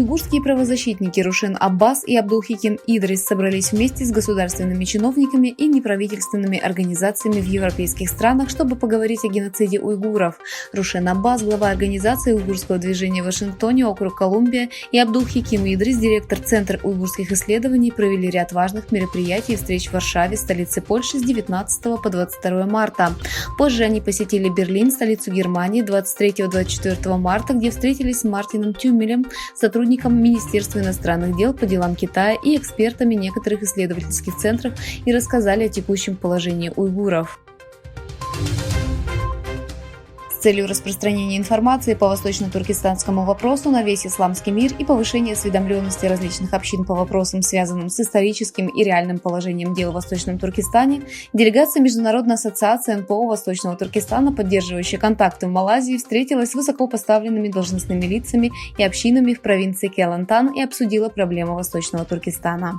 Уйгурские правозащитники Рушен Аббас и Абдулхиким Идрис собрались вместе с государственными чиновниками и неправительственными организациями в европейских странах, чтобы поговорить о геноциде уйгуров. Рушен Аббас, глава организации уйгурского движения в Вашингтоне, округ Колумбия, и Абдулхиким Идрис, директор Центра уйгурских исследований, провели ряд важных мероприятий и встреч в Варшаве, столице Польши, с 19 по 22 марта. Позже они посетили Берлин, столицу Германии, 23-24 марта, где встретились с Мартином Тюмелем, сотрудником Министерства иностранных дел по делам Китая и экспертами некоторых исследовательских центров, и рассказали о текущем положении уйгуров. С целью распространения информации по восточно-туркестанскому вопросу на весь исламский мир и повышения осведомленности различных общин по вопросам, связанным с историческим и реальным положением дел в Восточном Туркестане, делегация Международной ассоциации НПО Восточного Туркестана, поддерживающая контакты в Малайзии, встретилась с высокопоставленными должностными лицами и общинами в провинции Келантан и обсудила проблемы Восточного Туркестана.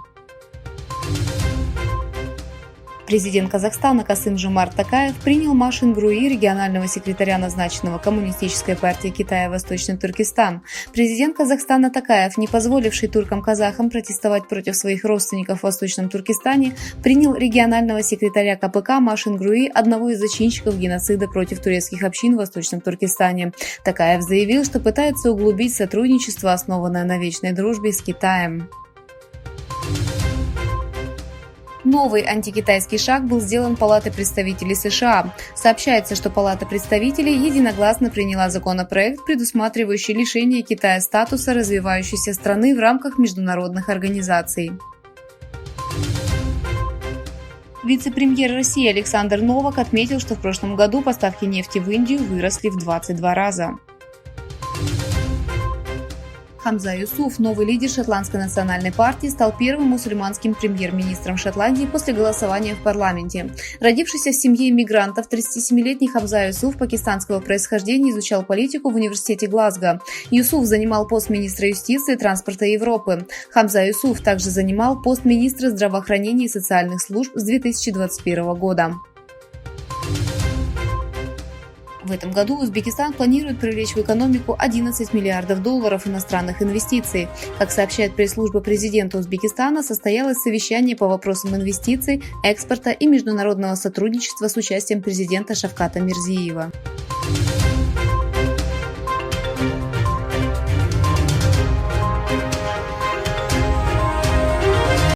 Президент Казахстана Касым-Жомарт Токаев принял Ма Шингруи, регионального секретаря, назначенного Коммунистической партией Китая Восточный Туркестан. Президент Казахстана Токаев, не позволивший туркам-казахам протестовать против своих родственников в Восточном Туркестане, принял регионального секретаря КПК Ма Шингруи, одного из зачинщиков геноцида против турецких общин в Восточном Туркестане. Токаев заявил, что пытается углубить сотрудничество, основанное на вечной дружбе с Китаем. Новый антикитайский шаг был сделан Палатой представителей США. Сообщается, что Палата представителей единогласно приняла законопроект, предусматривающий лишение Китая статуса развивающейся страны в рамках международных организаций. Вице-премьер России Александр Новак отметил, что в прошлом году поставки нефти в Индию выросли в 22 раза. Хамза Юсуф, новый лидер Шотландской национальной партии, стал первым мусульманским премьер-министром Шотландии после голосования в парламенте. Родившийся в семье иммигрантов, 37-летний Хамза Юсуф пакистанского происхождения изучал политику в университете Глазго. Юсуф занимал пост министра юстиции и транспорта Европы. Хамза Юсуф также занимал пост министра здравоохранения и социальных служб с 2021 года. В этом году Узбекистан планирует привлечь в экономику 11 миллиардов долларов иностранных инвестиций. Как сообщает пресс-служба президента Узбекистана, состоялось совещание по вопросам инвестиций, экспорта и международного сотрудничества с участием президента Шавката Мирзиева.